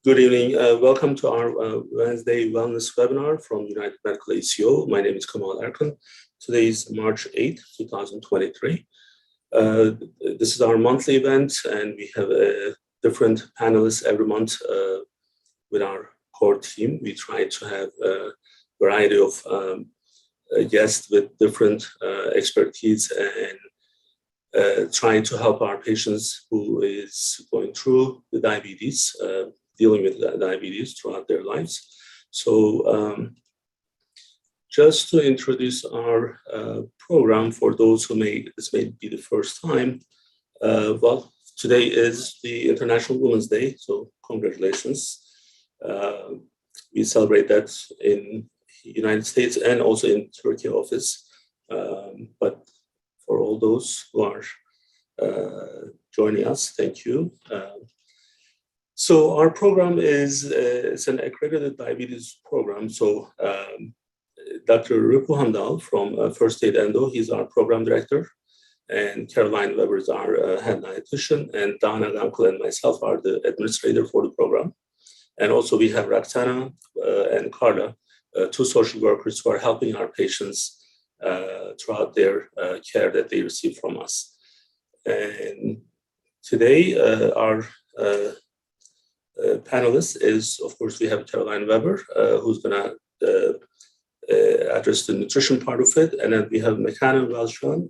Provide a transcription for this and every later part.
Good evening. Welcome to our Wednesday Wellness webinar from United Medical ACO. My name is Kemal Erkan. Today is March 8th, 2023. This is our monthly event, and we have different panelists every month with our core team. We try to have a variety of guests with different expertise and trying to help our patients who is going through the diabetes, dealing with diabetes throughout their lives. So just to introduce our program for those who this may be the first time, well, today is the International Women's Day, so congratulations. We celebrate that in the United States and also in Turkey office, but for all those who are joining us, thank you. So our program is it's an accredited diabetes program. So Dr. Ripu Handal from First Aid Endo, he's our program director, and Caroline Weber is our head dietitian, and Donna Gunkel and myself are the administrator for the program. And also we have Roxana and Carla, two social workers who are helping our patients throughout their care that they receive from us. And today our panelist is, of course, we have Caroline Weber, who's going to address the nutrition part of it. And then we have Mekana Welshman.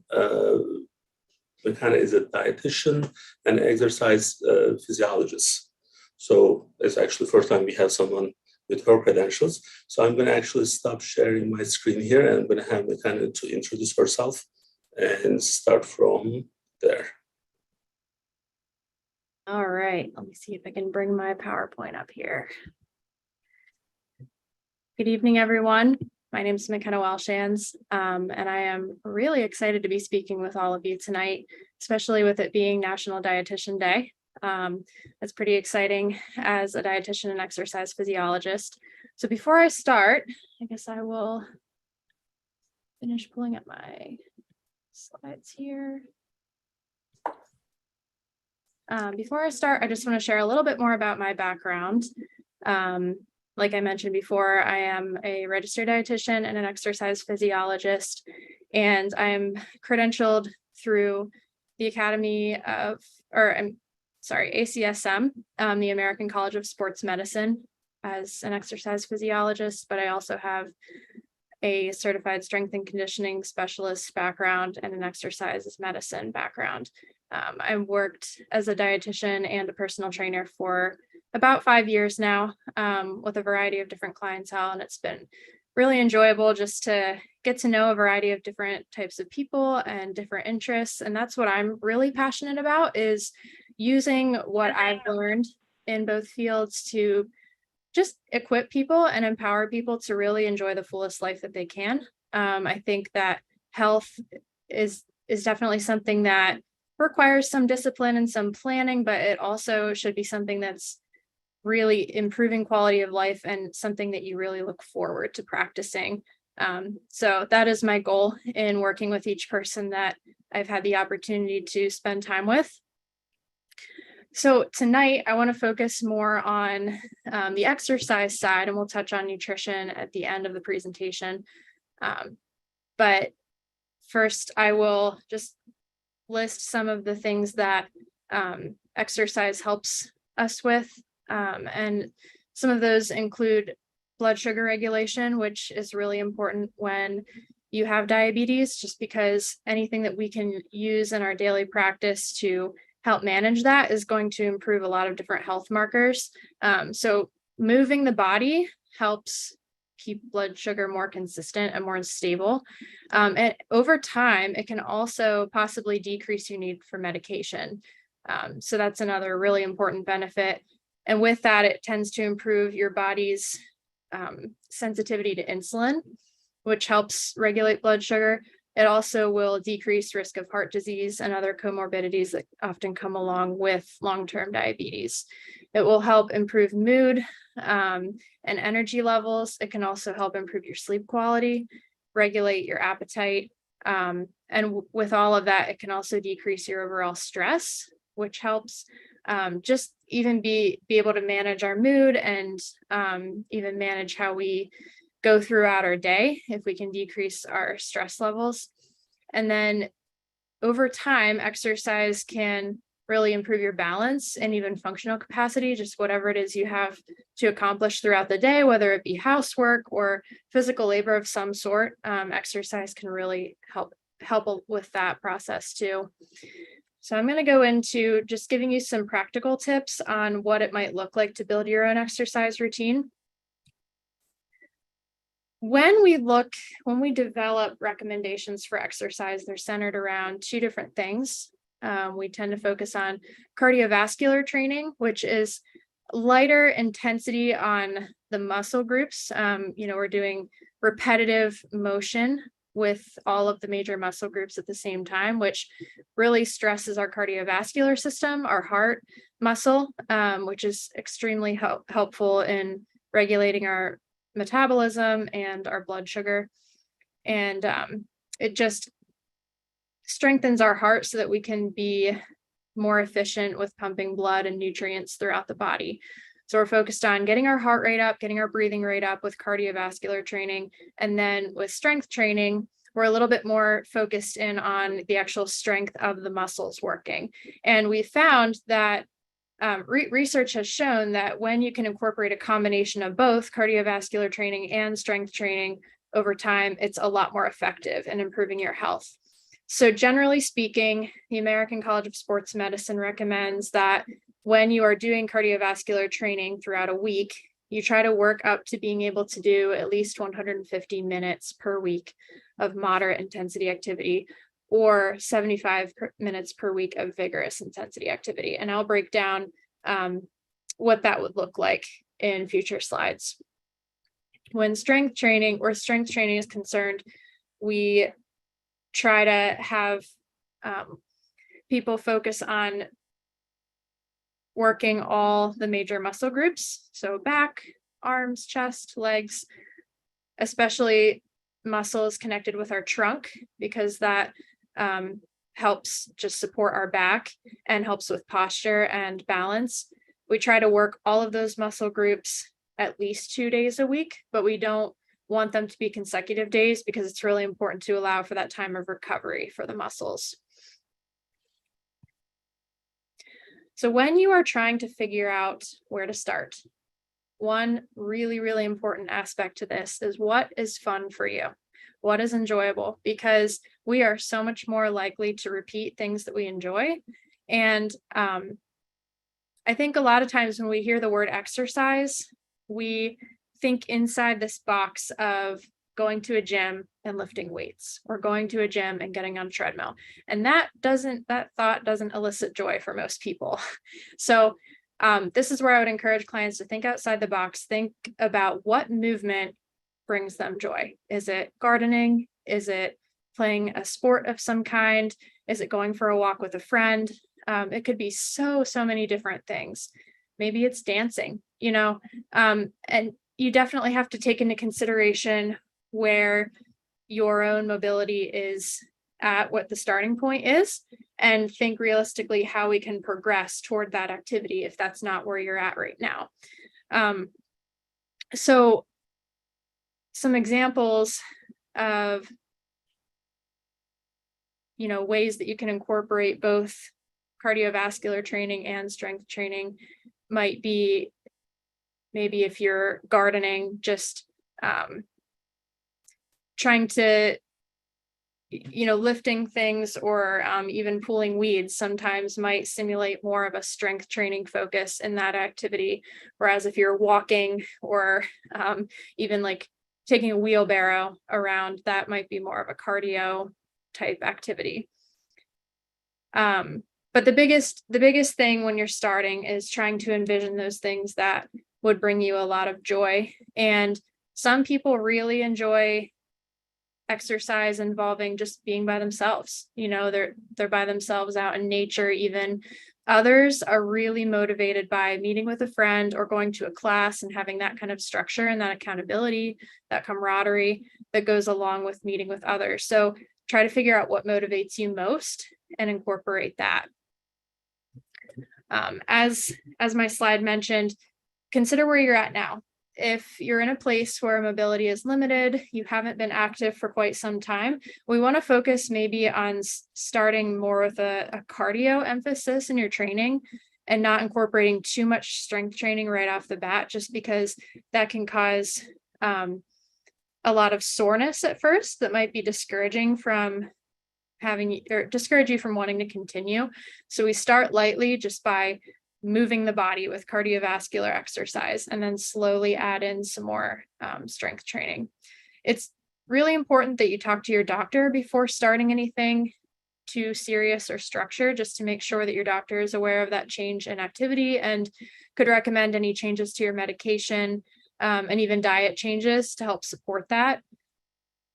Mekana is a dietitian and exercise physiologist. So it's actually the first time we have someone with her credentials. So I'm going to actually stop sharing my screen here, and I'm going to have Mekana to introduce herself and start from there. All right, let me see if I can bring my PowerPoint up here. Good evening, everyone. My name is McKenna Welshans, and I am really excited to be speaking with all of you tonight, especially with it being National Dietitian Day. That's pretty exciting as a dietitian and exercise physiologist. So before I start, I guess I will finish pulling up my slides here. Before I start, I just want to share a little bit more about my background. Like I mentioned before, I am a registered dietitian and an exercise physiologist, and I'm credentialed through the ACSM, the American College of Sports Medicine, as an exercise physiologist, but I also have a certified strength and conditioning specialist background and an exercise medicine background. I've worked as a dietitian and a personal trainer for about 5 years now, with a variety of different clientele, and it's been really enjoyable just to get to know a variety of different types of people and different interests. And that's what I'm really passionate about, is using what I've learned in both fields to just equip people and empower people to really enjoy the fullest life that they can. I think that health is definitely something that requires some discipline and some planning, but it also should be something that's really improving quality of life and something that you really look forward to practicing. So that is my goal in working with each person that I've had the opportunity to spend time with. So tonight I want to focus more on the exercise side, and we'll touch on nutrition at the end of the presentation. But first I will just list some of the things that exercise helps us with. And some of those include blood sugar regulation, which is really important when you have diabetes, just because anything that we can use in our daily practice to help manage that is going to improve a lot of different health markers. So moving the body helps keep blood sugar more consistent and more stable. And over time, it can also possibly decrease your need for medication. So that's another really important benefit. And with that, it tends to improve your body's sensitivity to insulin, which helps regulate blood sugar. It also will decrease risk of heart disease and other comorbidities that often come along with long-term diabetes. It will help improve mood and energy levels. It can also help improve your sleep quality, regulate your appetite. And with all of that, it can also decrease your overall stress, which helps just even be able to manage our mood and even manage how we go throughout our day if we can decrease our stress levels. And then over time, exercise can really improve your balance and even functional capacity, just whatever it is you have to accomplish throughout the day, whether it be housework or physical labor of some sort. Exercise can really help with that process too. So I'm going to go into just giving you some practical tips on what it might look like to build your own exercise routine. When we develop recommendations for exercise, they're centered around two different things. We tend to focus on cardiovascular training, which is lighter intensity on the muscle groups. We're doing repetitive motion with all of the major muscle groups at the same time, which really stresses our cardiovascular system, our heart muscle, which is extremely helpful in regulating our metabolism and our blood sugar. And it just strengthens our heart so that we can be more efficient with pumping blood and nutrients throughout the body. So we're focused on getting our heart rate up, getting our breathing rate up with cardiovascular training. And then with strength training, we're a little bit more focused in on the actual strength of the muscles working. And we found that research has shown that when you can incorporate a combination of both cardiovascular training and strength training over time, it's a lot more effective in improving your health. So generally speaking, the American College of Sports Medicine recommends that when you are doing cardiovascular training throughout a week, you try to work up to being able to do at least 150 minutes per week of moderate intensity activity, or 75 minutes per week of vigorous intensity activity. And I'll break down what that would look like in future slides. When strength training is concerned, we try to have people focus on working all the major muscle groups. So back, arms, chest, legs, especially muscles connected with our trunk, because that helps just support our back and helps with posture and balance. We try to work all of those muscle groups at least 2 days a week, but we don't want them to be consecutive days because it's really important to allow for that time of recovery for the muscles. So when you are trying to figure out where to start, one really, really important aspect to this is what is fun for you? What is enjoyable? Because we are so much more likely to repeat things that we enjoy. And I think a lot of times when we hear the word exercise, we think inside this box of going to a gym and lifting weights, or going to a gym and getting on a treadmill. And that thought doesn't elicit joy for most people. So this is where I would encourage clients to think outside the box, think about what movement brings them joy. Is it gardening? Is it playing a sport of some kind? Is it going for a walk with a friend? It could be so many different things. Maybe it's dancing, and you definitely have to take into consideration where your own mobility is at, what the starting point is, and think realistically how we can progress toward that activity if that's not where you're at right now. So some examples of ways that you can incorporate both cardiovascular training and strength training might be, maybe if you're gardening, just trying to, lifting things, or even pulling weeds sometimes might simulate more of a strength training focus in that activity. Whereas if you're walking, or even like taking a wheelbarrow around, that might be more of a cardio type activity. But the biggest thing when you're starting is trying to envision those things that would bring you a lot of joy. And some people really enjoy exercise involving just being by themselves. They're by themselves out in nature even. Others are really motivated by meeting with a friend or going to a class and having that kind of structure and that accountability, that camaraderie that goes along with meeting with others. So try to figure out what motivates you most and incorporate that. As my slide mentioned, consider where you're at now. If you're in a place where mobility is limited, you haven't been active for quite some time, we want to focus maybe on starting more with a cardio emphasis in your training and not incorporating too much strength training right off the bat, just because that can cause a lot of soreness at first that might be discouraging from discourage you from wanting to continue. So we start lightly just by moving the body with cardiovascular exercise and then slowly add in some more strength training. It's really important that you talk to your doctor before starting anything too serious or structured, just to make sure that your doctor is aware of that change in activity and could recommend any changes to your medication and even diet changes to help support that.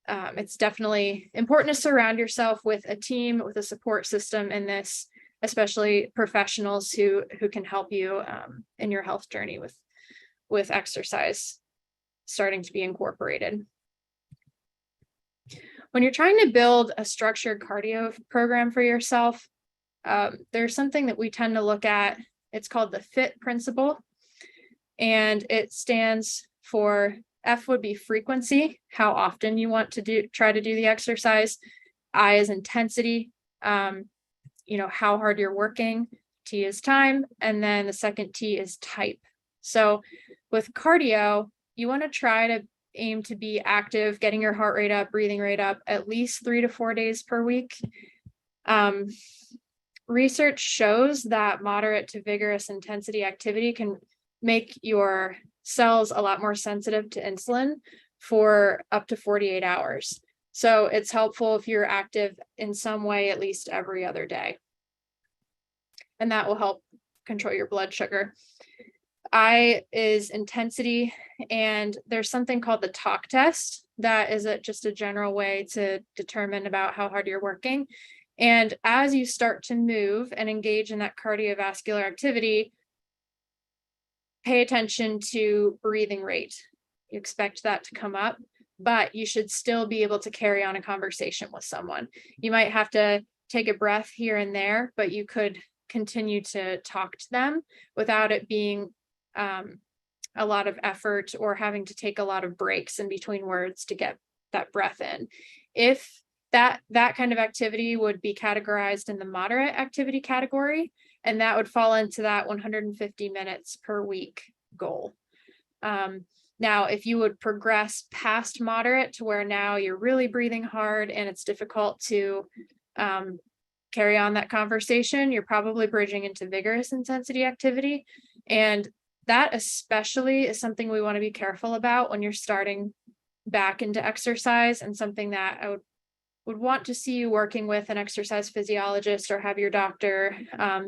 It's definitely important to surround yourself with a team, with a support system in this, especially professionals who can help you in your health journey with exercise starting to be incorporated. When you're trying to build a structured cardio program for yourself, there's something that we tend to look at. It's called the FIT principle, and it stands for F would be frequency, how often you want to try to do the exercise. I is intensity, how hard you're working. T is time. And then the second T is type. So with cardio, you want to try to aim to be active, getting your heart rate up, breathing rate up at least 3 to 4 days per week. Research shows that moderate to vigorous intensity activity can make your cells a lot more sensitive to insulin for up to 48 hours. So it's helpful if you're active in some way at least every other day. And that will help control your blood sugar. I is intensity, and there's something called the talk test that is just a general way to determine about how hard you're working. And as you start to move and engage in that cardiovascular activity, pay attention to breathing rate. You expect that to come up, but you should still be able to carry on a conversation with someone. You might have to take a breath here and there, but you could continue to talk to them without it being a lot of effort or having to take a lot of breaks in between words to get that breath in. If that kind of activity would be categorized in the moderate activity category, and that would fall into that 150 minutes per week goal. Now, if you would progress past moderate to where now you're really breathing hard and it's difficult to carry on that conversation, you're probably bridging into vigorous intensity activity. And that especially is something we want to be careful about when you're starting back into exercise, and something that I would want to see you working with an exercise physiologist or have your doctor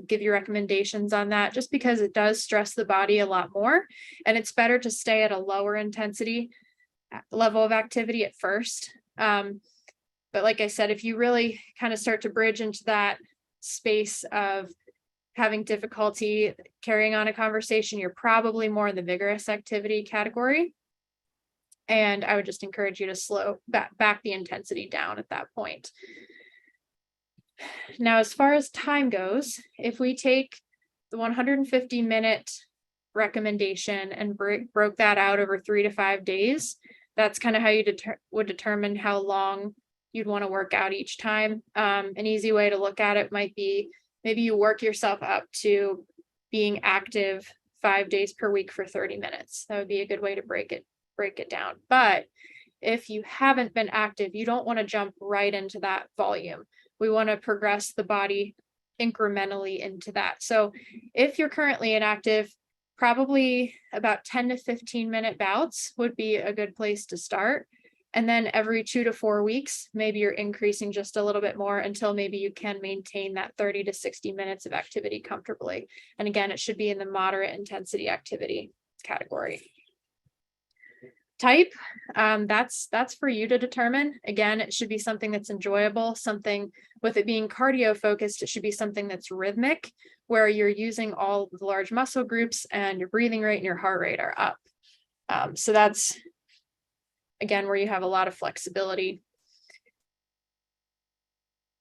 give you recommendations on that, just because it does stress the body a lot more, and it's better to stay at a lower intensity level of activity at first. But like I said, if you really kind of start to bridge into that space of having difficulty carrying on a conversation, you're probably more in the vigorous activity category. And I would just encourage you to slow back the intensity down at that point. Now, as far as time goes, if we take the 150-minute recommendation and broke that out over 3 to 5 days, that's kind of how you would determine how long you'd want to work out each time. An easy way to look at it might be maybe you work yourself up to being active 5 days per week for 30 minutes. That would be a good way to break it down. But if you haven't been active, you don't want to jump right into that volume. We want to progress the body incrementally into that. So if you're currently inactive, probably about 10 to 15 minute bouts would be a good place to start. And then every 2 to 4 weeks, maybe you're increasing just a little bit more until maybe you can maintain that 30 to 60 minutes of activity comfortably. And again, it should be in the moderate intensity activity category. Type, that's for you to determine. Again, it should be something that's enjoyable, something with it being cardio focused, it should be something that's rhythmic, where you're using all the large muscle groups and your breathing rate and your heart rate are up. So that's, again, where you have a lot of flexibility.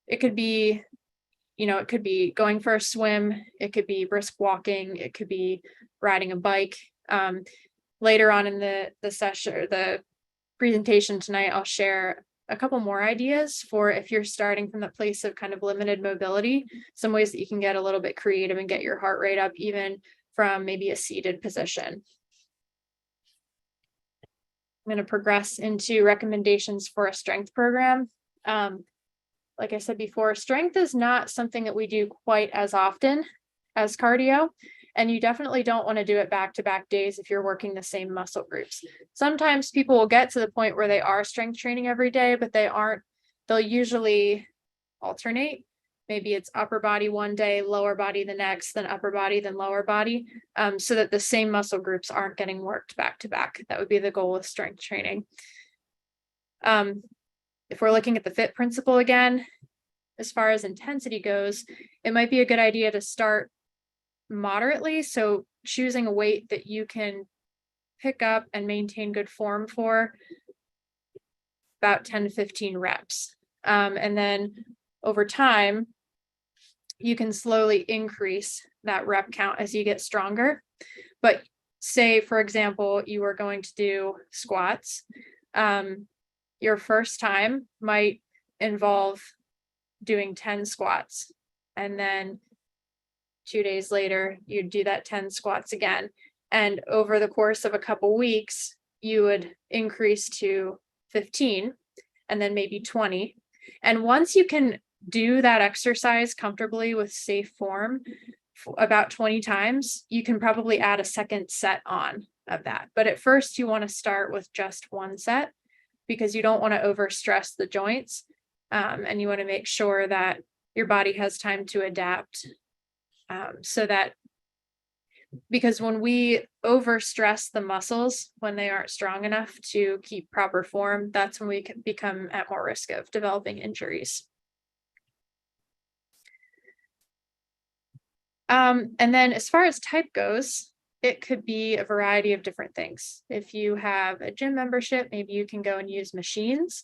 It could be it could be going for a swim, it could be brisk walking, it could be riding a bike. Later on in the session or the presentation tonight, I'll share a couple more ideas for if you're starting from the place of kind of limited mobility, some ways that you can get a little bit creative and get your heart rate up even from maybe a seated position. I'm going to progress into recommendations for a strength program. Like I said before, strength is not something that we do quite as often as cardio. And you definitely don't want to do it back-to-back days if you're working the same muscle groups. Sometimes people will get to the point where they are strength training every day, but they'll usually alternate. Maybe it's upper body one day, lower body the next, then upper body, then lower body, so that the same muscle groups aren't getting worked back-to-back. That would be the goal with strength training. If we're looking at the FIT principle again, as far as intensity goes, it might be a good idea to start moderately. So choosing a weight that you can pick up and maintain good form for about 10 to 15 reps. And then over time, you can slowly increase that rep count as you get stronger. But say, for example, you are going to do squats. Your first time might involve doing 10 squats, and then 2 days later, you'd do that 10 squats again. And over the course of a couple weeks, you would increase to 15 and then maybe 20. And once you can do that exercise comfortably with safe form about 20 times, you can probably add a second set on of that. But at first, you want to start with just one set because you don't want to overstress the joints. And you want to make sure that your body has time to adapt. So that, because when we overstress the muscles, when they aren't strong enough to keep proper form, that's when we can become at more risk of developing injuries. And then as far as type goes, it could be a variety of different things. If you have a gym membership, maybe you can go and use machines.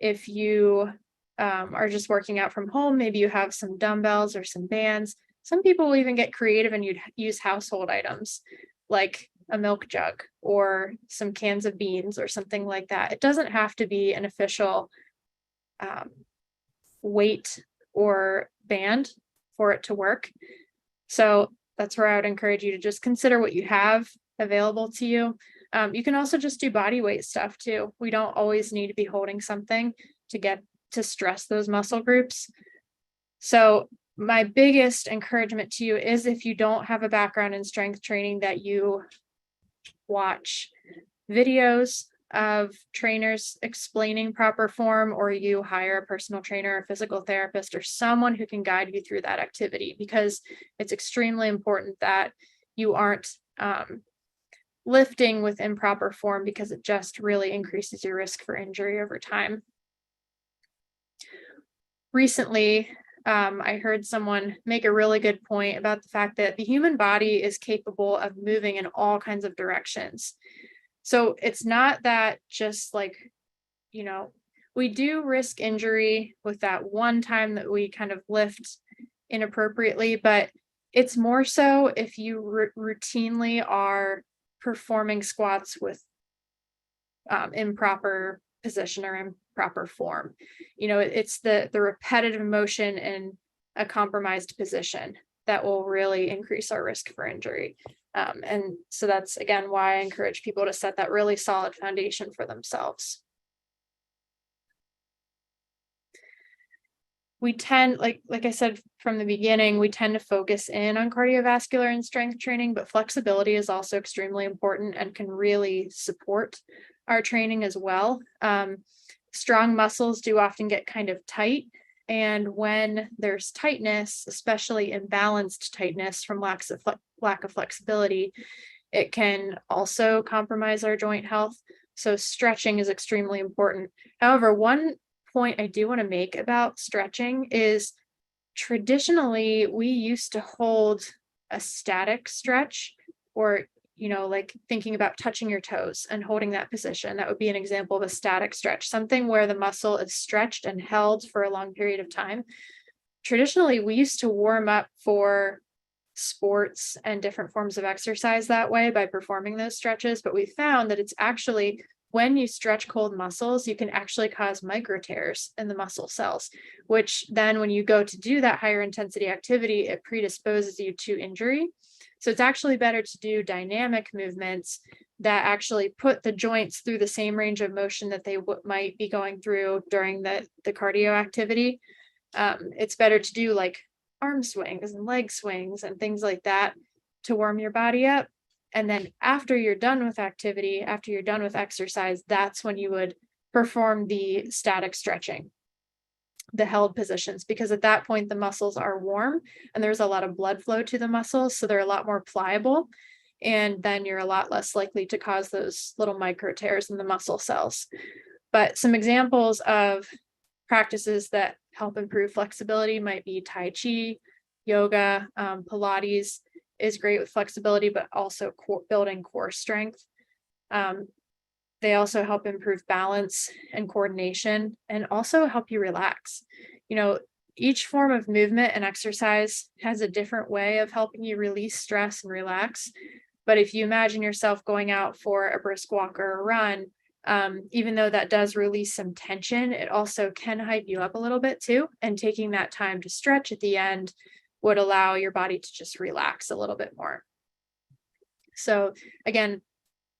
If you are just working out from home, maybe you have some dumbbells or some bands. Some people will even get creative and you'd use household items like a milk jug or some cans of beans or something like that. It doesn't have to be an official weight or band for it to work. So that's where I would encourage you to just consider what you have available to you. You can also just do body weight stuff too. We don't always need to be holding something to get to stress those muscle groups. So my biggest encouragement to you is, if you don't have a background in strength training, that you watch videos of trainers explaining proper form, or you hire a personal trainer, a physical therapist, or someone who can guide you through that activity, because it's extremely important that you aren't lifting with improper form, because it just really increases your risk for injury over time. Recently, I heard someone make a really good point about the fact that the human body is capable of moving in all kinds of directions. So it's not that just like, we do risk injury with that one time that we kind of lift inappropriately, but it's more so if you routinely are performing squats with improper position or improper form. It's the repetitive motion in a compromised position that will really increase our risk for injury. And so that's, again, why I encourage people to set that really solid foundation for themselves. We tend, like I said from the beginning, we tend to focus in on cardiovascular and strength training, but flexibility is also extremely important and can really support our training as well. Strong muscles do often get kind of tight. And when there's tightness, especially imbalanced tightness from lack of flexibility, it can also compromise our joint health. So stretching is extremely important. However, one point I do want to make about stretching is, traditionally, we used to hold a static stretch, or like thinking about touching your toes and holding that position. That would be an example of a static stretch, something where the muscle is stretched and held for a long period of time. traditionally we used to warm up for sports and different forms of exercise that way by performing those stretches, but we found that it's actually when you stretch cold muscles, you can actually cause micro tears in the muscle cells, which then when you go to do that higher intensity activity, it predisposes you to injury. So it's actually better to do dynamic movements that actually put the joints through the same range of motion that they might be going through during the cardio activity. It's better to do like arm swings and leg swings and things like that to warm your body up. And then after you're done with activity, after you're done with exercise, that's when you would perform the static stretching, the held positions, because at that point the muscles are warm and there's a lot of blood flow to the muscles. So they're a lot more pliable. And then you're a lot less likely to cause those little micro tears in the muscle cells. But some examples of practices that help improve flexibility might be Tai Chi, yoga, Pilates is great with flexibility, but also building core strength. They also help improve balance and coordination and also help you relax. You know, each form of movement and exercise has a different way of helping you release stress and relax. But if you imagine yourself going out for a brisk walk or a run, even though that does release some tension, it also can hype you up a little bit too. And taking that time to stretch at the end would allow your body to just relax a little bit more. So again,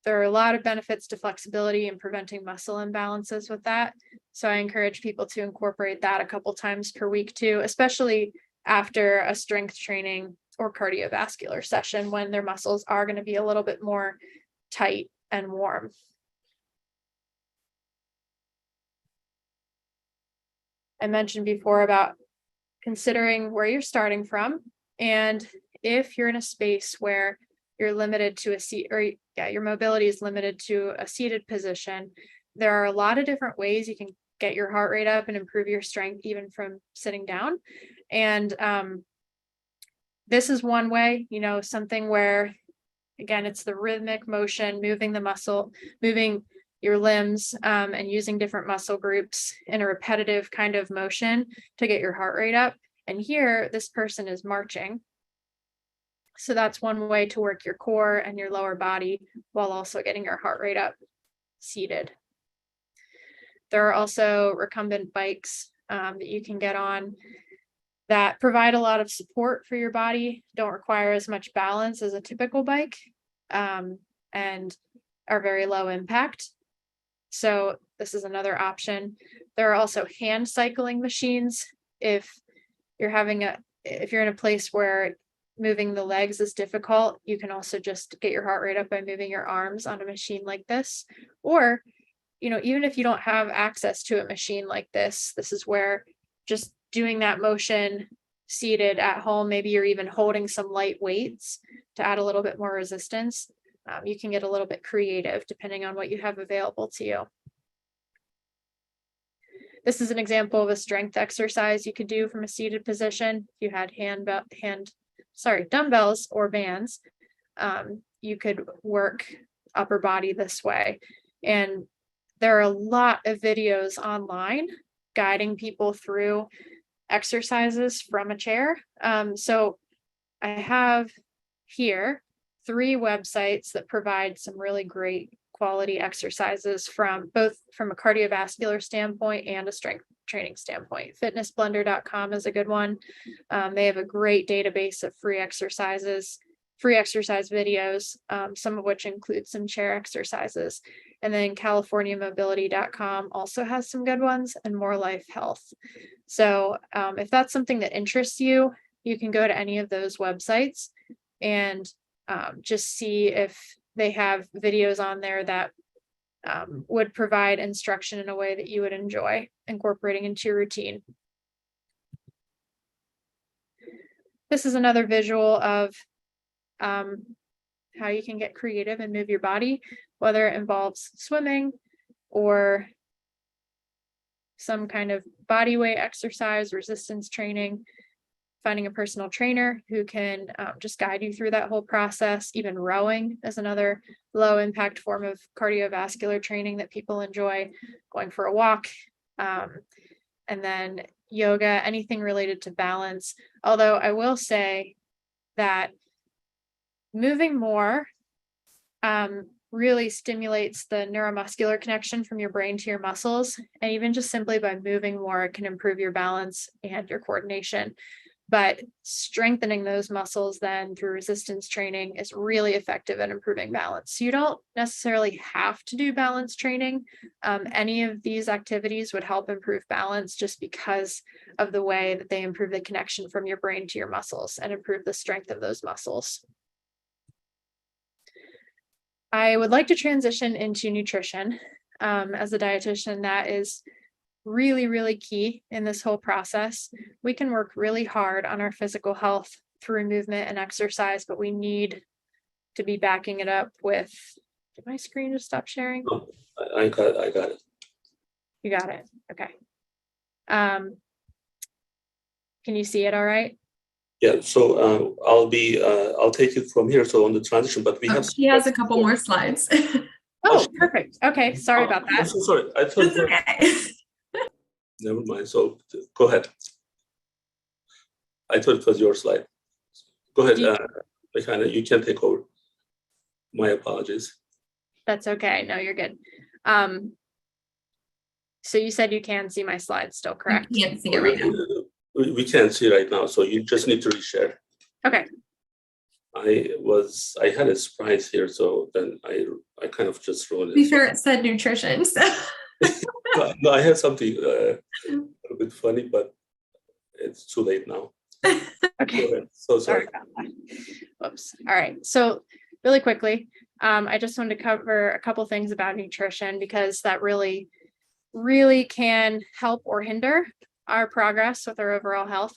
there are a lot of benefits to flexibility and preventing muscle imbalances with that. So I encourage people to incorporate that a couple times per week too, especially after a strength training or cardiovascular session when their muscles are going to be a little bit more tight and warm. I mentioned before about considering where you're starting from. And if you're in a space where you're limited to a seat, or your mobility is limited to a seated position, there are a lot of different ways you can get your heart rate up and improve your strength even from sitting down. And this is one way, you know, something where, again, it's the rhythmic motion, moving the muscle, moving your limbs, and using different muscle groups in a repetitive kind of motion to get your heart rate up. And here, this person is marching. So that's one way to work your core and your lower body while also getting your heart rate up seated. There are also recumbent bikes that you can get on that provide a lot of support for your body, don't require as much balance as a typical bike, and are very low impact. So this is another option. There are also hand cycling machines. If you're in a place where moving the legs is difficult, you can also just get your heart rate up by moving your arms on a machine like this. Or, you know, even if you don't have access to a machine like this is where just doing that motion seated at home, maybe you're even holding some light weights to add a little bit more resistance. You can get a little bit creative depending on what you have available to you. This is an example of a strength exercise you could do from a seated position. If you had dumbbells or bands, you could work upper body this way. And there are a lot of videos online guiding people through exercises from a chair. So I have here 3 websites that provide some really great quality exercises from a cardiovascular standpoint and a strength training standpoint. Fitnessblender.com is a good one. They have a great database of free exercise videos, some of which include some chair exercises. And then CaliforniaMobility.com also has some good ones, and More Life Health. So if that's something that interests you, you can go to any of those websites and just see if they have videos on there that would provide instruction in a way that you would enjoy incorporating into your routine. This is another visual of how you can get creative and move your body, whether it involves swimming or some kind of body weight exercise, resistance training. Finding a personal trainer who can just guide you through that whole process. Even rowing is another low impact form of cardiovascular training that people enjoy, going for a walk. And then yoga, anything related to balance. Although I will say that moving more really stimulates the neuromuscular connection from your brain to your muscles. And even just simply by moving more, it can improve your balance and your coordination. But strengthening those muscles then through resistance training is really effective at improving balance. So you don't necessarily have to do balance training. Any of these activities would help improve balance just because of the way that they improve the connection from your brain to your muscles and improve the strength of those muscles. I would like to transition into nutrition. As a dietitian, that is really, really key in this whole process. We can work really hard on our physical health through movement and exercise, but we need to be backing it up with, did my screen just stop sharing? Oh, I got it. You got it. Okay. Can you see it all right? Yeah, so I'll take it from here. So on the transition, but we have. He has a couple more slides. Oh, perfect. Okay, sorry about that. I'm so sorry. I thought. It's okay. Never mind. So go ahead. I thought it was your slide. Go ahead. You can take over. My apologies. That's okay. No, you're good. So you said you can see my slides still, correct? You can't see it right now. We can't see right now, so you just need to reshare. Okay. I had a surprise here, so then I kind of just wrote To be it. fair, it said nutrition. So. No, I have something a bit funny, but it's too late now. Okay. So Sorry sorry. about that. Whoops. All right. So really quickly, I just wanted to cover a couple things about nutrition because that really, really can help or hinder our progress with our overall health.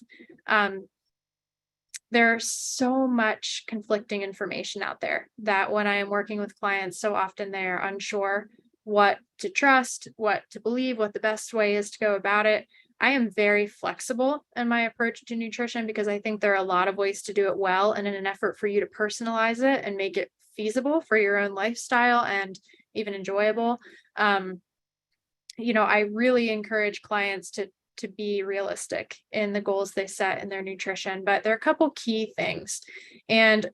There's so much conflicting information out there that when I am working with clients, so often they are unsure what to trust, what to believe, what the best way is to go about it. I am very flexible in my approach to nutrition because I think there are a lot of ways to do it well, and in an effort for you to personalize it and make it feasible for your own lifestyle and even enjoyable. I really encourage clients to be realistic in the goals they set in their nutrition, but there are a couple key things. And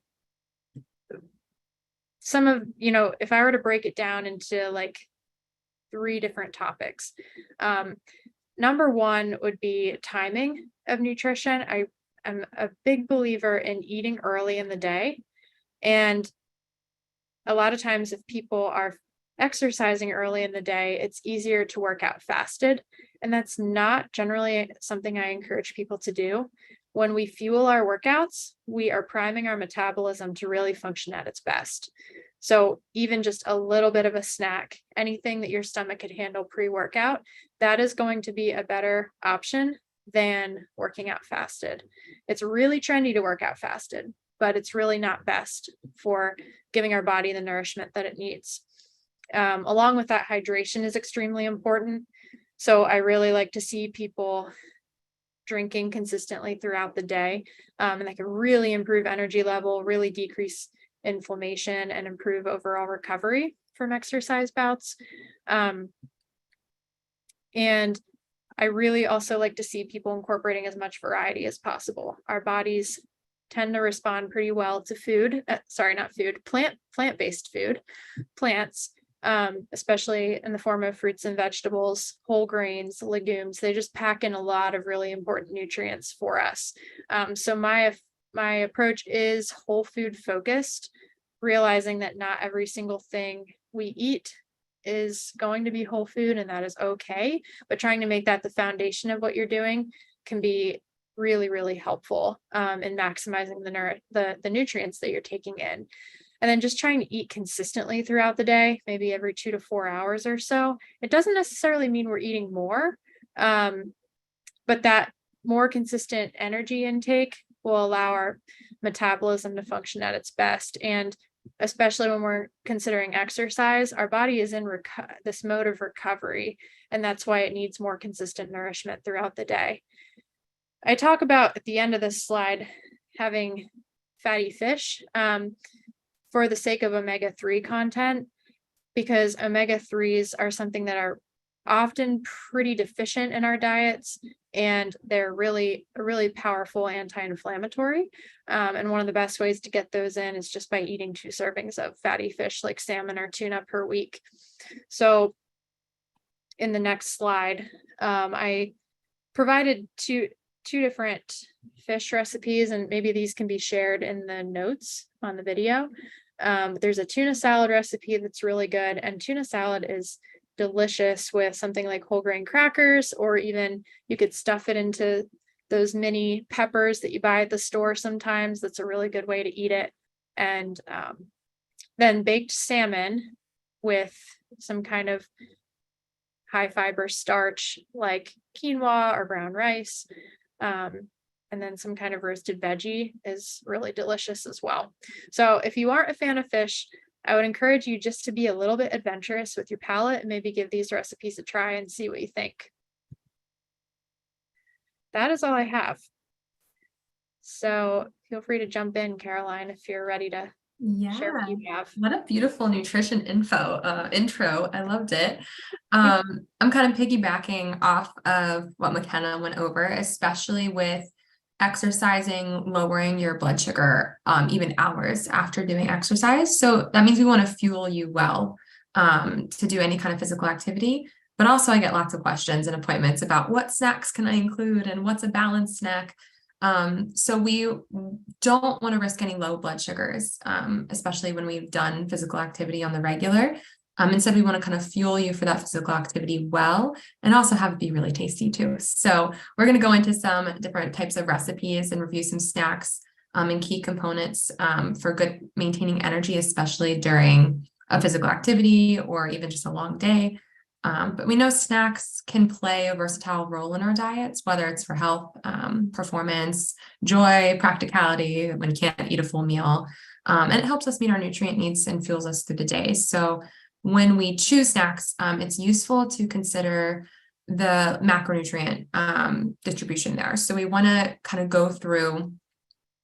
some of, if I were to break it down into like 3 different topics, number 1 would be timing of nutrition. I am a big believer in eating early in the day. And a lot of times if people are exercising early in the day, it's easier to work out fasted. And that's not generally something I encourage people to do. When we fuel our workouts, we are priming our metabolism to really function at its best. So even just a little bit of a snack, anything that your stomach could handle pre-workout, that is going to be a better option than working out fasted. It's really trendy to work out fasted, but it's really not best for giving our body the nourishment that it needs. Along with that, hydration is extremely important. So I really like to see people drinking consistently throughout the day, and that can really improve energy level, really decrease inflammation, and improve overall recovery from exercise bouts. And I really also like to see people incorporating as much variety as possible. Our bodies tend to respond pretty well to plant-based food, plants, especially in the form of fruits and vegetables, whole grains, legumes. They just pack in a lot of really important nutrients for us. So my approach is whole food focused, realizing that not every single thing we eat is going to be whole food, and that is okay. But trying to make that the foundation of what you're doing can be really, really helpful in maximizing the nutrients that you're taking in. And then just trying to eat consistently throughout the day, maybe every 2 to 4 hours or so. It doesn't necessarily mean we're eating more, but that more consistent energy intake will allow our metabolism to function at its best. And especially when we're considering exercise, our body is in this mode of recovery, and that's why it needs more consistent nourishment throughout the day. I talk about at the end of this slide having fatty fish for the sake of omega-3 content, because omega-3s are something that are often pretty deficient in our diets, and they're really a really powerful anti-inflammatory. And one of the best ways to get those in is just by eating 2 servings of fatty fish like salmon or tuna per week. So in the next slide, I provided two different fish recipes, and maybe these can be shared in the notes on the video. There's a tuna salad recipe that's really good, and tuna salad is delicious with something like whole grain crackers, or even you could stuff it into those mini peppers that you buy at the store sometimes. That's a really good way to eat it. And then baked salmon with some kind of high fiber starch like quinoa or brown rice. And then some kind of roasted veggie is really delicious as well. So if you aren't a fan of fish, I would encourage you just to be a little bit adventurous with your palate and maybe give these recipes a try and see what you think. That is all I have. So feel free to jump in, Caroline, if you're ready to share what you have. What a beautiful nutrition intro. I loved it. I'm kind of piggybacking off of what McKenna went over, especially with exercising, lowering your blood sugar, even hours after doing exercise. So that means we want to fuel you well, to do any kind of physical activity. But also I get lots of questions and appointments about what snacks can I include and what's a balanced snack. So we don't want to risk any low blood sugars, especially when we've done physical activity on the regular. Instead, we want to kind of fuel you for that physical activity well, and also have it be really tasty too. So we're going to go into some different types of recipes and review some snacks and key components for good maintaining energy, especially during a physical activity or even just a long day. But we know snacks can play a versatile role in our diets, whether it's for health, performance, joy, practicality, when you can't eat a full meal. And it helps us meet our nutrient needs and fuels us through the day. So when we choose snacks, it's useful to consider the macronutrient distribution there. So we want to kind of go through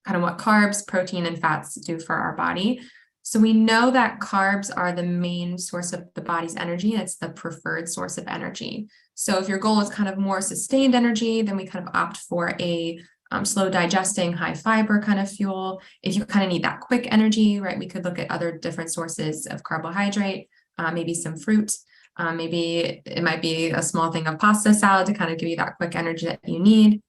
kind of what carbs, protein, and fats do for our body. So we know that carbs are the main source of the body's energy, and it's the preferred source of energy. So if your goal is kind of more sustained energy, then we kind of opt for a slow digesting, high fiber kind of fuel. If you kind of need that quick energy, right, we could look at other different sources of carbohydrate, maybe some fruit. Maybe it might be a small thing of pasta salad to kind of give you that quick energy that you need.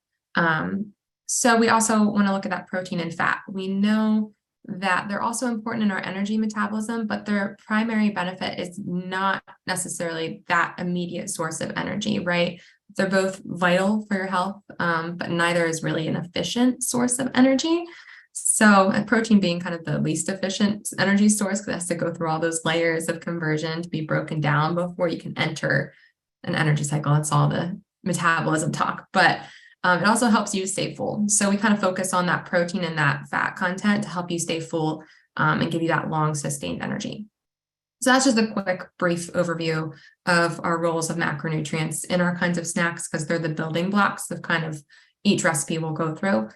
So we also want to look at that protein and fat. We know that they're also important in our energy metabolism, but their primary benefit is not necessarily that immediate source of energy, right? They're both vital for your health, but neither is really an efficient source of energy. So a protein being kind of the least efficient energy source, because it has to go through all those layers of conversion to be broken down before you can enter an energy cycle. That's all the metabolism talk, but it also helps you stay full. So we kind of focus on that protein and that fat content to help you stay full and give you that long sustained energy. So that's just a quick, brief overview of our roles of macronutrients in our kinds of snacks, because they're the building blocks of kind of each recipe we'll go through.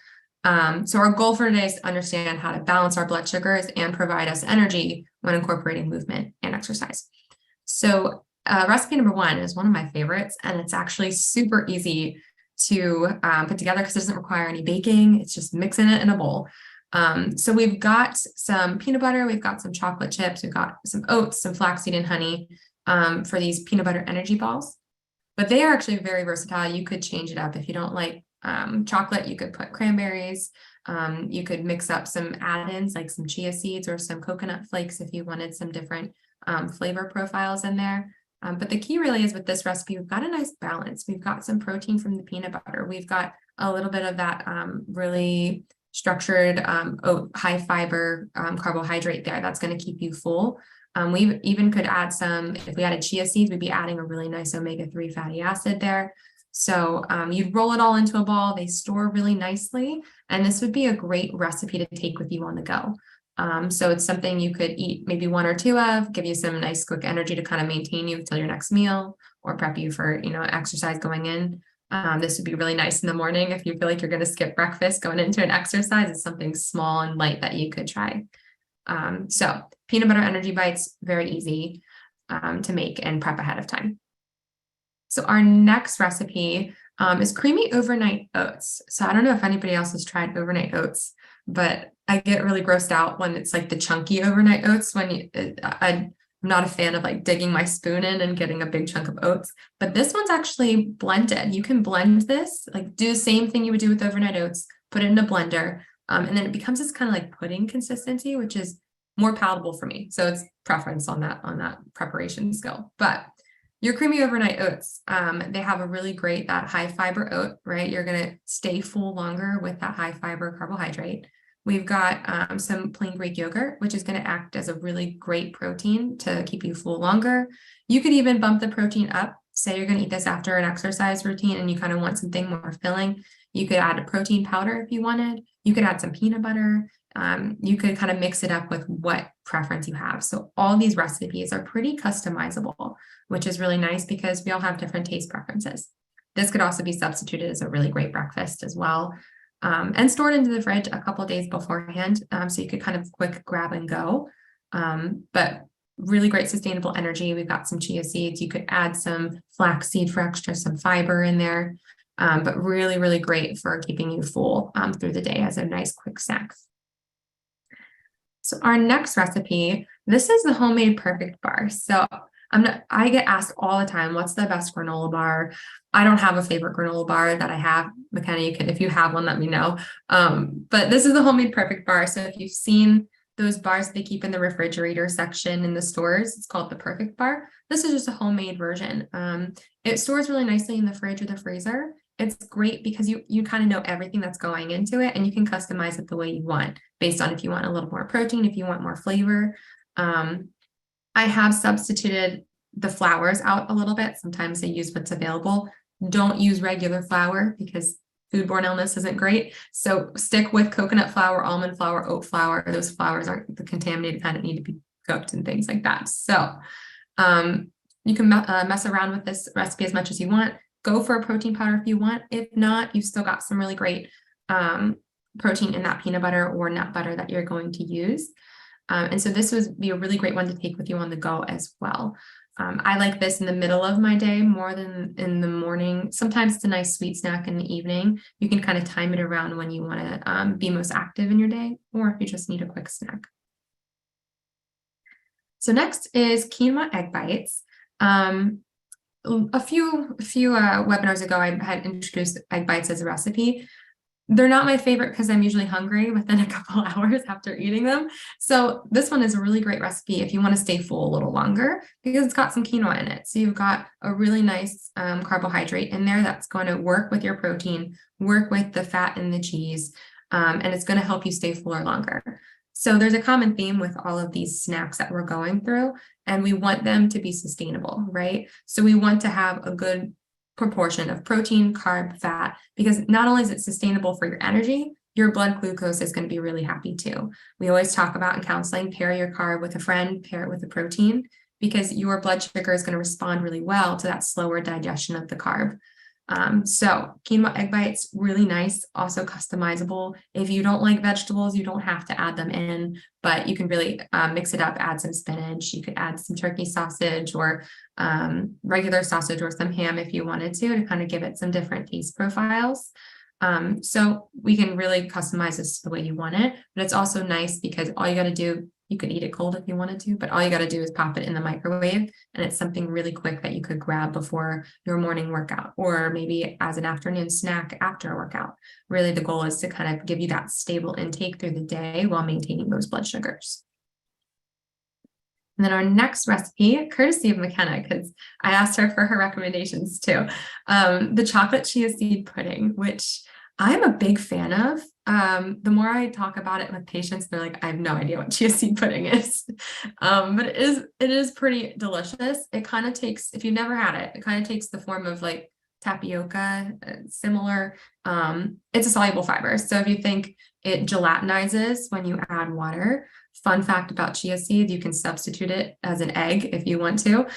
So our goal for today is to understand how to balance our blood sugars and provide us energy when incorporating movement and exercise. So recipe number 1 is one of my favorites, and it's actually super easy to put together because it doesn't require any baking. It's just mixing it in a bowl. So we've got some peanut butter, we've got some chocolate chips, we've got some oats, some flaxseed and honey for these peanut butter energy balls. But they are actually very versatile. You could change it up. If you don't like chocolate, you could put cranberries. You could mix up some add-ins like some chia seeds or some coconut flakes if you wanted some different flavor profiles in there. But the key really is with this recipe, we've got a nice balance. We've got some protein from the peanut butter. We've got a little bit of that really structured high fiber carbohydrate there. That's going to keep you full. We even could add some, if we added chia seeds, we'd be adding a really nice omega-3 fatty acid there. So you'd roll it all into a ball. They store really nicely. And this would be a great recipe to take with you on the go. So it's something you could eat maybe 1 or 2 of, give you some nice quick energy to kind of maintain you until your next meal or prep you for, exercise going in. This would be really nice in the morning if you feel like you're going to skip breakfast going into an exercise. It's something small and light that you could try. So peanut butter energy bites, very easy to make and prep ahead of time. So our next recipe is creamy overnight oats. So I don't know if anybody else has tried overnight oats, but I get really grossed out when it's like the chunky overnight oats. I'm not a fan of like digging my spoon in and getting a big chunk of oats, but this one's actually blended. You can blend this, like do the same thing you would do with overnight oats, put it in a blender, and then it becomes this kind of like pudding consistency, which is more palatable for me. So it's preference on that preparation skill. But your creamy overnight oats, they have a really great, that high fiber oat, right? You're going to stay full longer with that high fiber carbohydrate. We've got some plain Greek yogurt, which is going to act as a really great protein to keep you full longer. You could even bump the protein up. Say you're going to eat this after an exercise routine and you kind of want something more filling. You could add a protein powder if you wanted. You could add some peanut butter. You could kind of mix it up with what preference you have. So all these recipes are pretty customizable, which is really nice because we all have different taste preferences. This could also be substituted as a really great breakfast as well, and stored into the fridge a couple of days beforehand. So you could kind of quick grab and go, but really great sustainable energy. We've got some chia seeds. You could add some flaxseed for some fiber in there, but really, really great for keeping you full through the day as a nice quick snack. So our next recipe, this is the homemade perfect bar. So I get asked all the time, what's the best granola bar? I don't have a favorite granola bar that I have. McKenna, if you have one, let me know. But this is the homemade perfect bar. So if you've seen those bars they keep in the refrigerator section in the stores, it's called the perfect bar. This is just a homemade version. It stores really nicely in the fridge or the freezer. It's great because you kind of know everything that's going into it and you can customize it the way you want based on if you want a little more protein, if you want more flavor. I have substituted the flours out a little bit. Sometimes I use what's available. Don't use regular flour because foodborne illness isn't great. So stick with coconut flour, almond flour, oat flour. Those flours aren't the contaminated kind that need to be cooked and things like that. So you can mess around with this recipe as much as you want. Go for a protein powder if you want. If not, you've still got some really great protein in that peanut butter or nut butter that you're going to use. And so this would be a really great one to take with you on the go as well. I like this in the middle of my day more than in the morning. Sometimes it's a nice sweet snack in the evening. You can kind of time it around when you want to be most active in your day, or if you just need a quick snack. So next is quinoa egg bites. A few webinars ago, I had introduced egg bites as a recipe. They're not my favorite because I'm usually hungry within a couple hours after eating them. So this one is a really great recipe if you want to stay full a little longer because it's got some quinoa in it. So you've got a really nice carbohydrate in there that's going to work with your protein, work with the fat and the cheese, and it's going to help you stay fuller longer. So there's a common theme with all of these snacks that we're going through, and we want them to be sustainable, right? So we want to have a good proportion of protein, carb, fat, because not only is it sustainable for your energy, your blood glucose is going to be really happy too. We always talk about in counseling, pair your carb with a friend, pair it with a protein, because your blood sugar is going to respond really well to that slower digestion of the carb. So quinoa egg bites, really nice, also customizable. If you don't like vegetables, you don't have to add them in, but you can really mix it up, add some spinach. You could add some turkey sausage or regular sausage or some ham if you wanted to kind of give it some different taste profiles. So we can really customize this the way you want it, but it's also nice because all you got to do, you could eat it cold if you wanted to, but all you got to do is pop it in the microwave, and it's something really quick that you could grab before your morning workout or maybe as an afternoon snack after a workout. Really, the goal is to kind of give you that stable intake through the day while maintaining those blood sugars. And then our next recipe, courtesy of McKenna, because I asked her for her recommendations too, the chocolate chia seed pudding, which I'm a big fan of. The more I talk about it with patients, they're like, I have no idea what chia seed pudding is. But it is pretty delicious. It kind of takes, if you've never had it, it kind of takes the form of like tapioca, similar. It's a soluble fiber. So if you think it gelatinizes when you add water, fun fact about chia seeds, you can substitute it as an egg if you want to.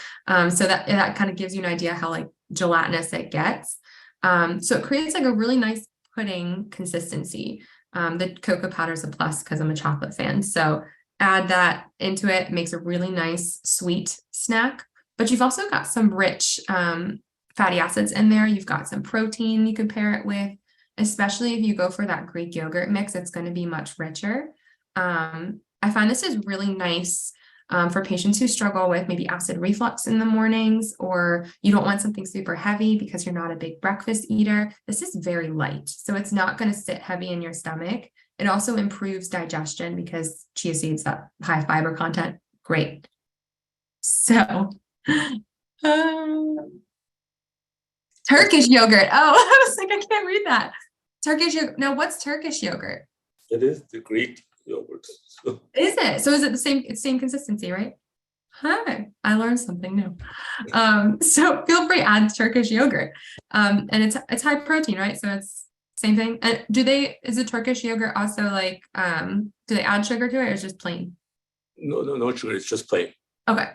So that kind of gives you an idea how like gelatinous it gets. So it creates like a really nice pudding consistency. The cocoa powder is a plus because I'm a chocolate fan. So add that into it. It makes a really nice sweet snack, but you've also got some rich fatty acids in there. You've got some protein you could pair it with, especially if you go for that Greek yogurt mix, it's going to be much richer. I find this is really nice for patients who struggle with maybe acid reflux in the mornings, or you don't want something super heavy because you're not a big breakfast eater. This is very light, so it's not going to sit heavy in your stomach. It also improves digestion because chia seeds, that high fiber content, great. So, Turkish yogurt. Oh, I was like, I can't read that. Turkish yogurt. Now, what's Turkish yogurt? It is the Greek yogurt. So Is it? So is it the same consistency, right? Hi, I learned something new. So feel free to add Turkish yogurt. And it's high protein, right? So it's same thing. And is the Turkish yogurt also like, do they add sugar to it or is it just plain? no sugar, it's just plain. Okay.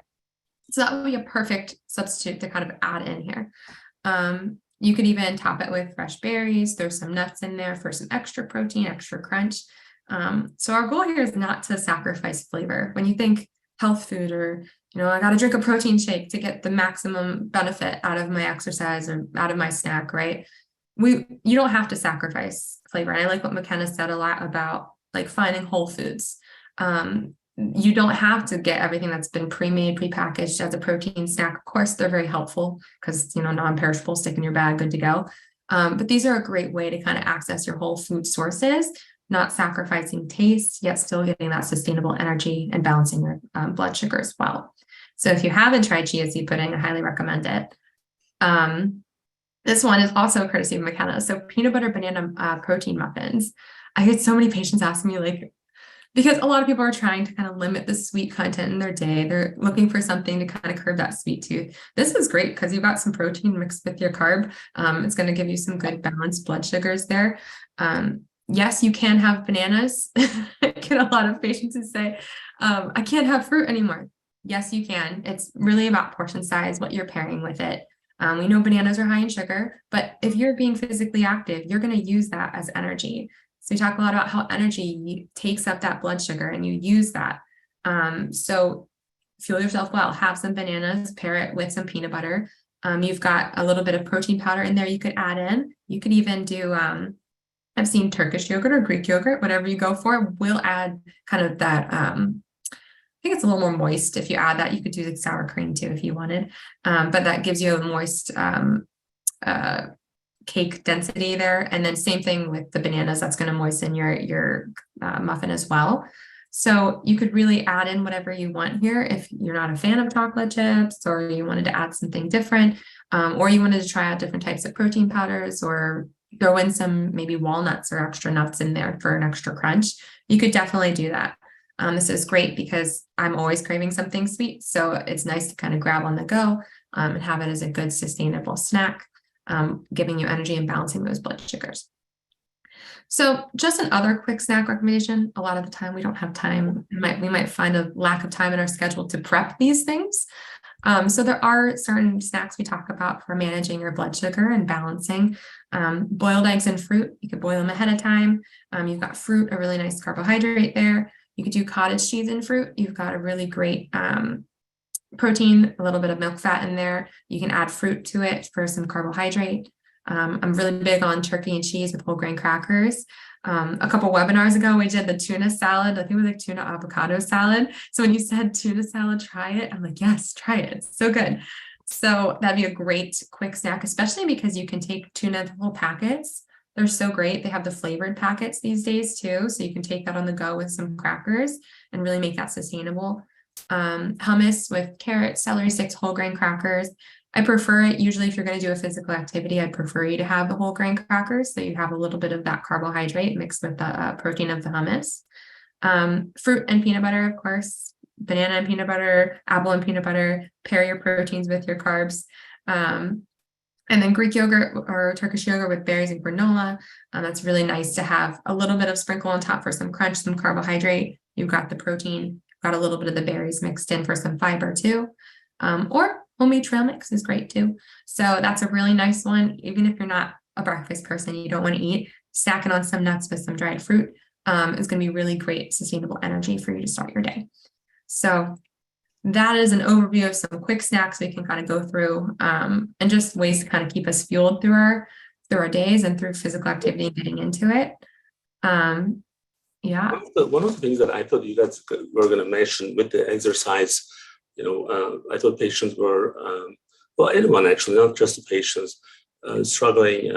So that would be a perfect substitute to kind of add in here. You could even top it with fresh berries, throw some nuts in there for some extra protein, extra crunch. So our goal here is not to sacrifice flavor. When you think health food or, I got to drink a protein shake to get the maximum benefit out of my exercise or out of my snack, right? You don't have to sacrifice flavor. And I like what McKenna said a lot about like finding whole foods. You don't have to get everything that's been pre-made, pre-packaged as a protein snack. Of course, they're very helpful because, non-perishable, stick in your bag, good to go. But these are a great way to kind of access your whole food sources, not sacrificing taste, yet still getting that sustainable energy and balancing your blood sugar as well. So if you haven't tried chia seed pudding, I highly recommend it. This one is also courtesy of McKenna. So peanut butter banana protein muffins. I get so many patients ask me like, because a lot of people are trying to kind of limit the sweet content in their day. They're looking for something to kind of curb that sweet tooth. This is great because you've got some protein mixed with your carb. It's going to give you some good balanced blood sugars there. Yes, you can have bananas. I get a lot of patients who say, I can't have fruit anymore. Yes, you can. It's really about portion size, what you're pairing with it. We know bananas are high in sugar, but if you're being physically active, you're going to use that as energy. So we talk a lot about how energy takes up that blood sugar and you use that. So fuel yourself well, have some bananas, pair it with some peanut butter. You've got a little bit of protein powder in there you could add in. You could even do, I've seen Turkish yogurt or Greek yogurt, whatever you go for, will add kind of that, I think it's a little more moist. If you add that, you could do like sour cream too if you wanted, but that gives you a moist cake density there. And then same thing with the bananas, that's going to moisten your muffin as well. So you could really add in whatever you want here. If you're not a fan of chocolate chips, or you wanted to add something different, or you wanted to try out different types of protein powders, or throw in some maybe walnuts or extra nuts in there for an extra crunch, you could definitely do that. This is great because I'm always craving something sweet. So it's nice to kind of grab on the go and have it as a good sustainable snack, giving you energy and balancing those blood sugars. So just another quick snack recommendation. A lot of the time we don't have time. We might find a lack of time in our schedule to prep these things. So there are certain snacks we talk about for managing your blood sugar and balancing. Boiled eggs and fruit, you could boil them ahead of time. You've got fruit, a really nice carbohydrate there. You could do cottage cheese and fruit. You've got a really great protein, a little bit of milk fat in there. You can add fruit to it for some carbohydrate. I'm really big on turkey and cheese with whole grain crackers. A couple webinars ago, we did the tuna salad. I think it was like tuna avocado salad. So when you said tuna salad, try it. I'm like, yes, try it. It's so good. So that'd be a great quick snack, especially because you can take tuna whole packets. They're so great. They have the flavored packets these days too. So you can take that on the go with some crackers and really make that sustainable. Hummus with carrots, celery sticks, whole grain crackers. I prefer it usually if you're going to do a physical activity, I'd prefer you to have the whole grain crackers so you have a little bit of that carbohydrate mixed with the protein of the hummus. Fruit and peanut butter, of course, banana and peanut butter, apple and peanut butter, pair your proteins with your carbs. And then Greek yogurt or Turkish yogurt with berries and granola. That's really nice to have a little bit of sprinkle on top for some crunch, some carbohydrate. You've got the protein, got a little bit of the berries mixed in for some fiber too. Or homemade trail mix is great too. So that's a really nice one. Even if you're not a breakfast person, you don't want to eat, stacking on some nuts with some dried fruit is going to be really great sustainable energy for you to start your day. So that is an overview of some quick snacks we can kind of go through, and just ways to kind of keep us fueled through our days and through physical activity and getting into it. Yeah. One of the things that I thought you guys were going to mention with the exercise, I thought patients were, well, anyone actually, not just the patients, struggling.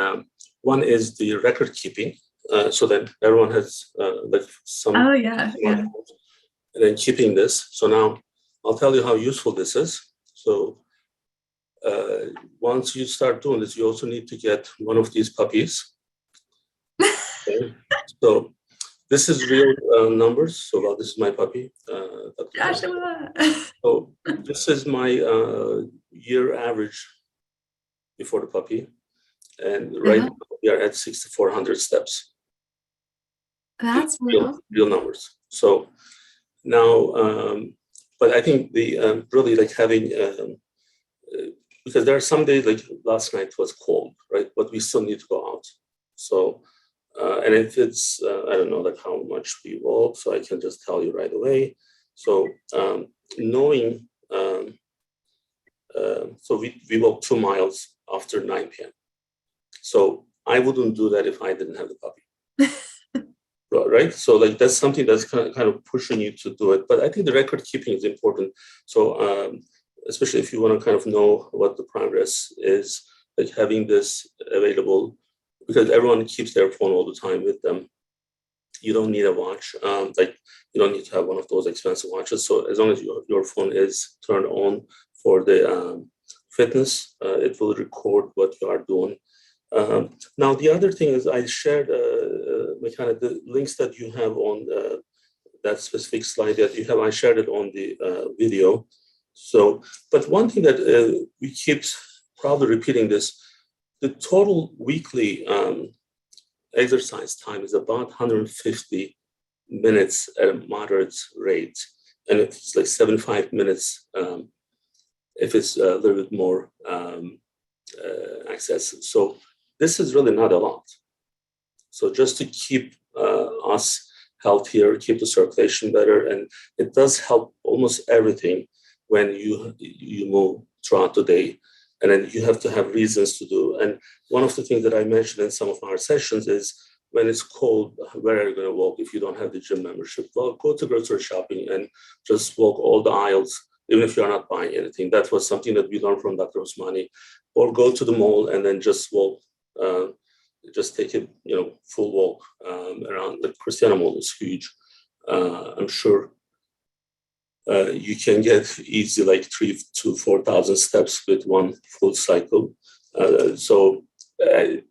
One is the record keeping, so that everyone has like some. Oh yeah. And then keeping this. So now I'll tell you how useful this is. So once you start doing this, you also need to get one of these puppies. Okay. So this is real numbers. So this is my puppy. Joshua. So this is my year average before the puppy. And right now we are at 6,400 steps. That's real numbers. So now, but I think the really like having, because there are some days like last night was cold, right? But we still need to go out. So, and if it's, I don't know like how much we walk, so I can just tell you right away. So knowing, so we walk 2 miles after 9 p.m. So I wouldn't do that if I didn't have the puppy. Right? So like that's something that's kind of pushing you to do it. But I think the record keeping is important. So especially if you want to kind of know what the progress is, like having this available, because everyone keeps their phone all the time with them. You don't need a watch. Like you don't need to have one of those expensive watches. So as long as your phone is turned on for the fitness, it will record what you are doing. Now, the other thing is I shared kind of the links that you have on that specific slide that you have. I shared it on the video. So, but one thing that we keep probably repeating this, the total weekly exercise time is about 150 minutes at a moderate rate. And it's like 75 minutes if it's a little bit more access. So this is really not a lot. So just to keep us healthier, keep the circulation better, and it does help almost everything when you move throughout the day. And then you have to have reasons to do. And one of the things that I mentioned in some of our sessions is when it's cold, where are you going to walk if you don't have the gym membership? Well, go to grocery shopping and just walk all the aisles, even if you're not buying anything. That was something that we learned from Dr. Osmani. Or go to the mall and then just walk, just take a full walk around. The Christiana Mall is huge. I'm sure you can get easy like 3,000 to 4,000 steps with one full cycle. So I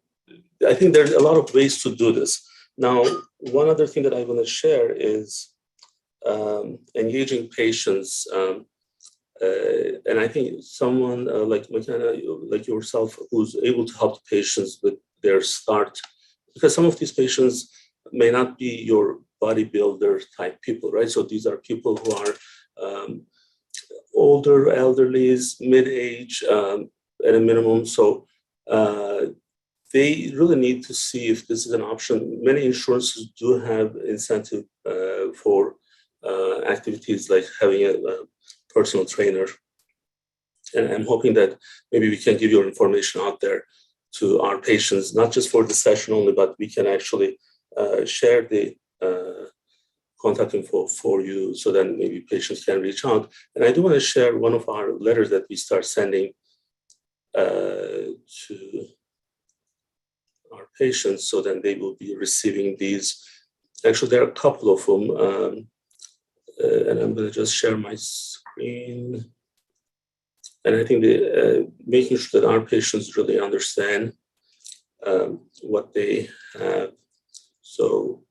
think there's a lot of ways to do this. Now, one other thing that I want to share is engaging patients. And I think someone like McKenna, like yourself, who's able to help patients with their start, because some of these patients may not be your bodybuilder type people, right? So these are people who are older, elderlies, mid-age at a minimum. So they really need to see if this is an option. Many insurances do have incentive for activities like having a personal trainer. And I'm hoping that maybe we can give your information out there to our patients, not just for the session only, but we can actually share the contact info for you so then maybe patients can reach out. And I do want to share one of our letters that we start sending to our patients, so then they will be receiving these. Actually, there are a couple of them. And I'm going to just share my screen. And I think making sure that our patients really understand what they have, so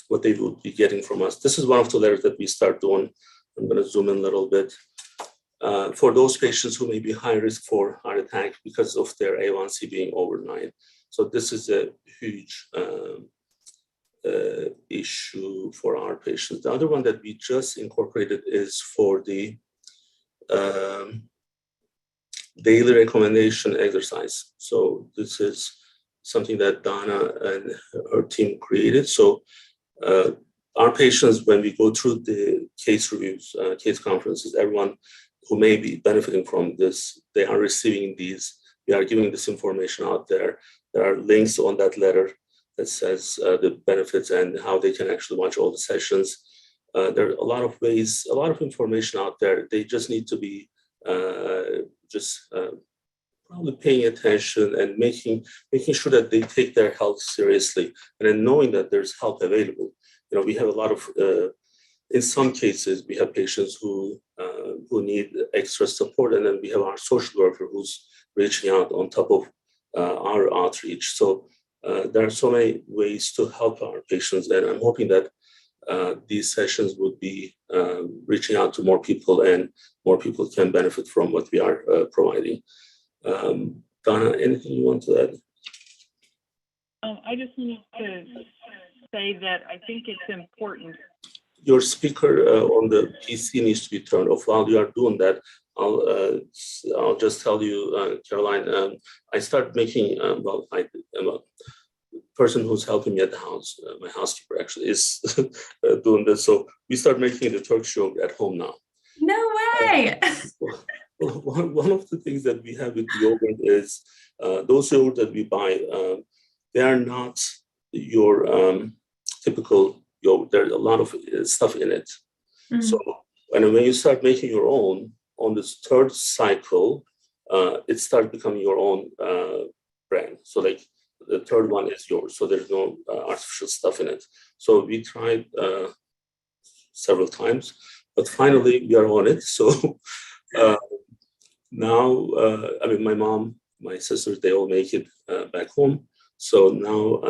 what they will be getting from us. This is one of the letters that we start doing. I'm going to zoom in a little bit. For those patients who may be high risk for heart attack because of their A1C being over 9. So this is a huge issue for our patients. The other one that we just incorporated is for the daily recommendation exercise. So this is something that Donna and her team created. So our patients, when we go through the case reviews, case conferences, everyone who may be benefiting from this, they are receiving these. We are giving this information out there. There are links on that letter that says the benefits and how they can actually watch all the sessions. There are a lot of ways, a lot of information out there. They just need to be probably paying attention and making sure that they take their health seriously, and then knowing that there's help available. We have a lot of, in some cases, we have patients who need extra support, and then we have our social worker who's reaching out on top of our outreach. So there are so many ways to help our patients, and I'm hoping that these sessions would be reaching out to more people, and more people can benefit from what we are providing. Donna, anything you want to add? I just need to say that I think it's important. Your speaker on the PC needs to be turned off. While you are doing that, I'll just tell you, Caroline, I start making, I'm a person who's helping me at the house, my housekeeper actually is doing this. So we start making the Turkish yogurt at home now. No way. One of the things that we have with yogurt is those yogurt that we buy, they are not your typical yogurt. There's a lot of stuff in it. Mm-hmm. So when you start making your own, on this third cycle, it starts becoming your own brand. So like the third one is yours. So there's no artificial stuff in it. So we tried several times, but finally we are on it. So now, I mean, my mom, my sisters, they all make it back home. So now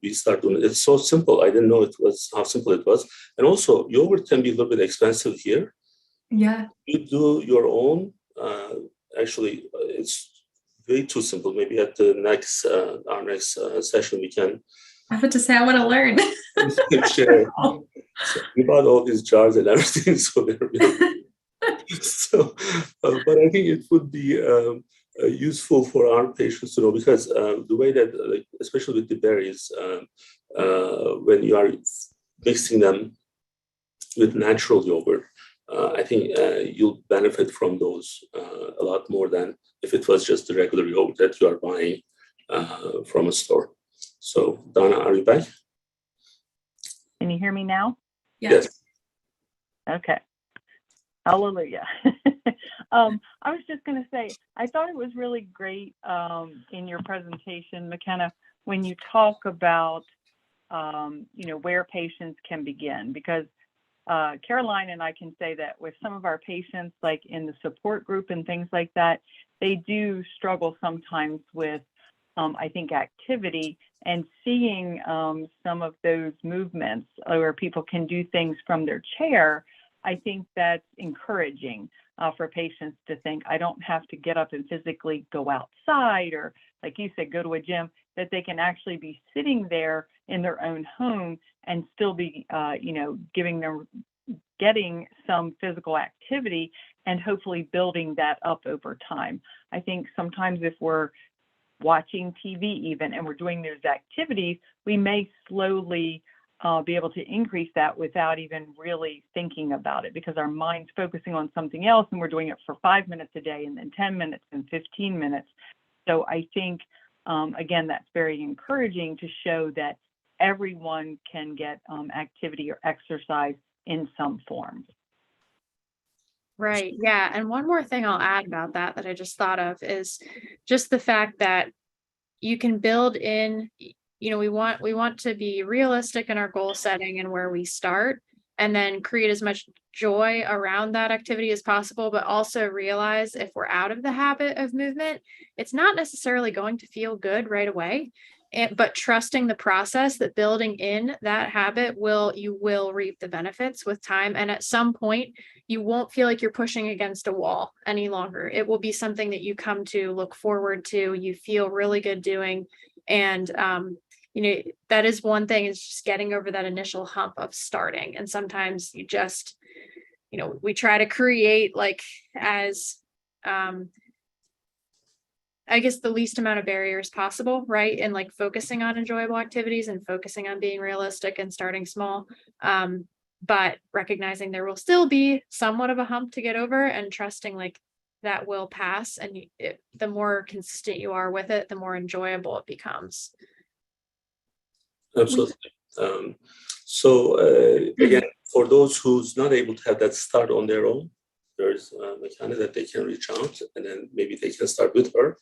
we start doing it. It's so simple. I didn't know how simple it was. And also, yogurt can be a little bit expensive here. Yeah. You do your own. Actually, it's way too simple. Maybe at the next our next session we can. I have to say I want to learn. Share. So we bought all these jars and everything, so they're so. But I think it would be useful for our patients to know, because the way that, like, especially with the berries, when you are mixing them with natural yogurt, I think you'll benefit from those a lot more than if it was just the regular yogurt that you are buying from a store. So, Donna, are you back? Can you hear me now? Yes. Okay. Hallelujah. I was just going to say, I thought it was really great in your presentation, McKenna, when you talk about, where patients can begin, because Caroline and I can say that with some of our patients, like in the support group and things like that, they do struggle sometimes with, I think, activity, and seeing some of those movements where people can do things from their chair. I think that's encouraging for patients to think, I don't have to get up and physically go outside, or like you said, go to a gym, that they can actually be sitting there in their own home and still be, getting some physical activity, and hopefully building that up over time. I think sometimes if we're watching TV even and we're doing those activities, we may slowly be able to increase that without even really thinking about it, because our mind's focusing on something else, and we're doing it for 5 minutes a day, and then 10 minutes and 15 minutes. So I think, again, that's very encouraging to show that everyone can get activity or exercise in some form. Right. Yeah. And one more thing I'll add about that I just thought of is just the fact that you can build in, we want to be realistic in our goal setting and where we start, and then create as much joy around that activity as possible, but also realize if we're out of the habit of movement, it's not necessarily going to feel good right away. But trusting the process, that building in that habit you will reap the benefits with time. And at some point, you won't feel like you're pushing against a wall any longer. It will be something that you come to look forward to, you feel really good doing. And, that is one thing, is just getting over that initial hump of starting. And sometimes you just, we try to create, like, as, I guess, the least amount of barriers possible, right? And like focusing on enjoyable activities and focusing on being realistic and starting small. But recognizing there will still be somewhat of a hump to get over, and trusting like that will pass. And the more consistent you are with it, the more enjoyable it becomes. Absolutely. Again, for those who's not able to have that start on their own, there's McKenna that they can reach out, and then maybe they can start with her.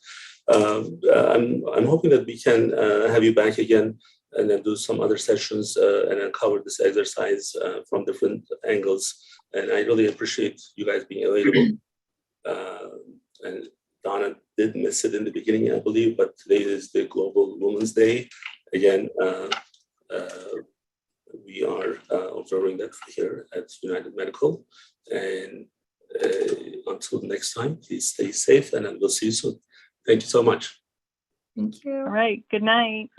I'm hoping that we can have you back again, and then do some other sessions, and then cover this exercise from different angles. And I really appreciate you guys being available. And Donna did miss it in the beginning, I believe, but today is the Global Women's Day. Again, we are observing that here at United Medical. And until next time, please stay safe, and then we'll see you soon. Thank you so much. Thank you. All right. Good night.